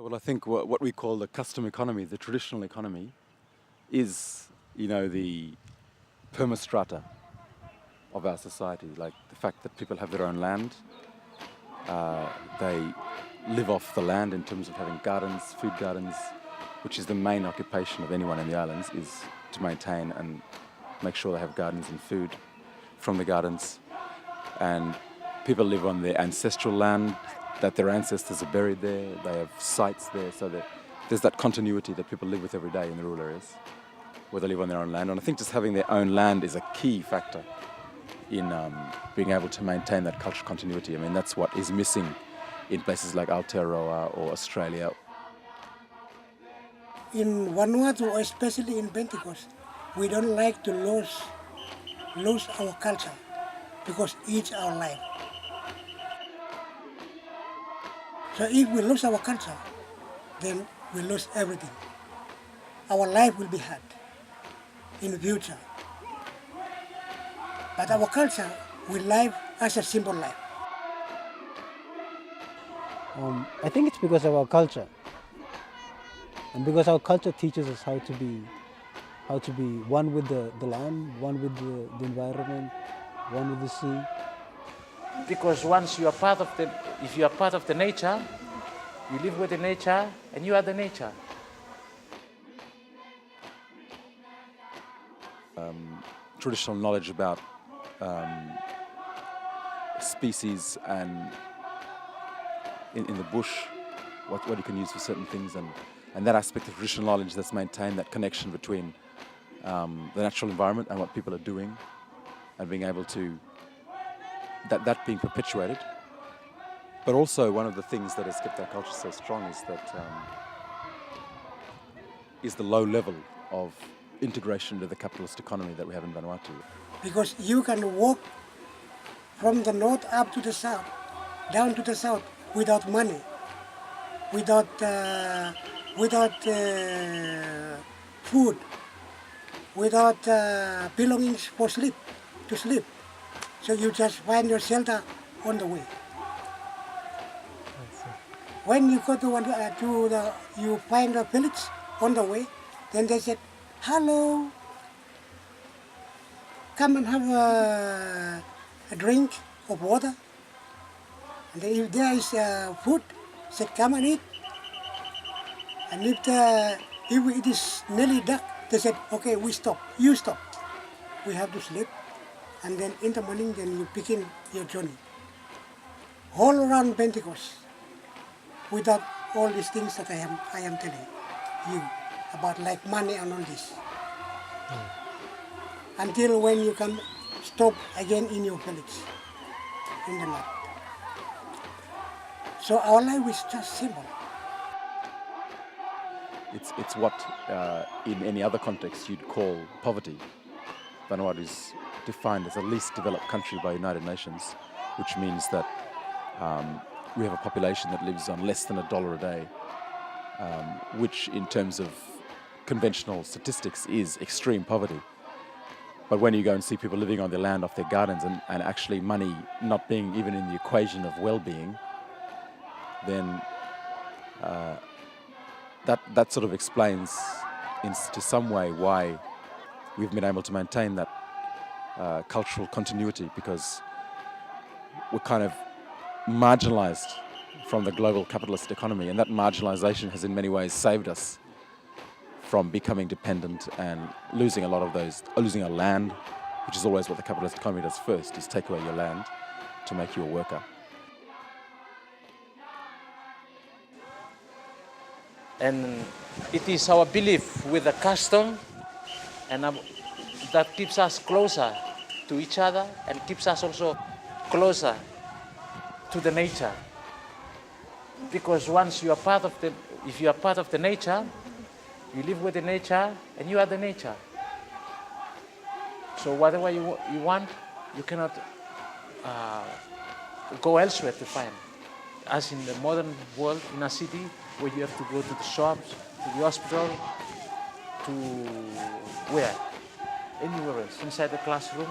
Well, I think what we call the custom economy, the traditional economy, is, the permastrata of our society. Like the fact that people have their own land, they live off the land in terms of having gardens, food gardens, which is the main occupation of anyone in the islands, is to maintain and make sure they have gardens and food from the gardens. And people live on their ancestral land, that their ancestors are buried there, they have sites there, so that there's that continuity that people live with every day in the rural areas, where they live on their own land. And I think just having their own land is a key factor in being able to maintain that cultural continuity. I mean, that's what is missing in places like Aotearoa or Australia. In Vanuatu, especially in Pentecost, we don't like to lose our culture because it's our life. So if we lose our culture, then we lose everything. Our life will be hard in the future. But our culture will live as a simple life. I think it's because of our culture, and because our culture teaches us how to be one with the land, one with the environment, one with the sea. Because once you are part of if you are part of the nature, you live with the nature and you are the nature. Traditional knowledge about species and in the bush, what you can use for certain things, and that aspect of traditional knowledge that's maintained that connection between the natural environment and what people are doing, and being able to that being perpetuated. But also one of the things that has kept our culture so strong is that is the low level of integration into the capitalist economy that we have in Vanuatu. Because you can walk from the north up to the south, down to the south, without money, without food, without belongings for to sleep. So you just find your shelter on the way. When you go to you find a village on the way, then they said, "Hello, come and have a drink of water." And then if there is food, said, "Come and eat." And if it is nearly dark, they said, "Okay, we stop. You stop. We have to sleep." And then in the morning, then you begin your journey. All around Pentecost, without all these things that I am telling you about, like money and all this. Until when you can stop again in your village, in the night. So our life is just simple. It's what in any other context you'd call poverty. Vanuatu is defined as a least developed country by United Nations, which means that we have a population that lives on less than $1 a day, which in terms of conventional statistics is extreme poverty. But when you go and see people living on their land, off their gardens, and actually money not being even in the equation of well-being, then that sort of explains to some way why we've been able to maintain that cultural continuity, because we're kind of marginalized from the global capitalist economy, and that marginalization has in many ways saved us from becoming dependent and losing losing our land, which is always what the capitalist economy does first, is take away your land to make you a worker. And it is our belief with the custom and that keeps us closer to each other and keeps us also closer to the nature. Because once you are part of if you are part of the nature, you live with the nature and you are the nature. So whatever you want, you cannot go elsewhere to find. As in the modern world, in a city, where you have to go to the shops, to the hospital, to where? Anywhere else, inside the classroom,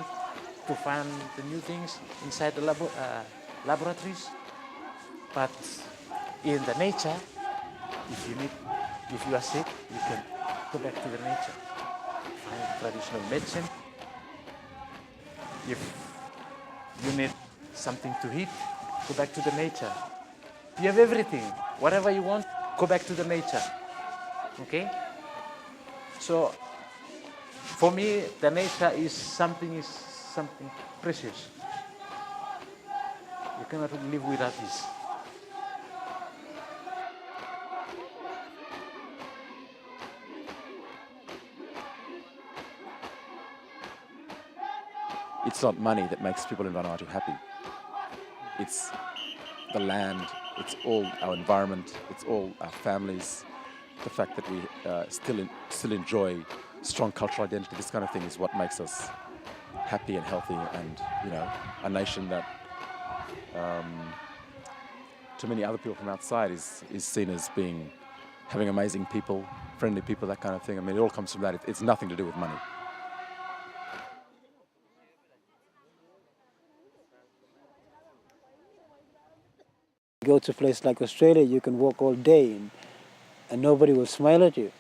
to find the new things, inside the laboratories. But in the nature, If you are sick, you can go back to the nature. Find traditional medicine. If you need something to eat, go back to the nature. You have everything. Whatever you want, go back to the nature. Okay? So for me, the nature is something precious. You cannot live without this. It's not money that makes people in Vanuatu happy. It's the land, it's all our environment, it's all our families. The fact that we still enjoy strong cultural identity, this kind of thing is what makes us happy and healthy, and a nation that to many other people from outside is seen as having amazing people, friendly people, that kind of thing. I mean, it all comes from that. It's nothing to do with money. Go to a place like Australia, you can walk all day and nobody will smile at you.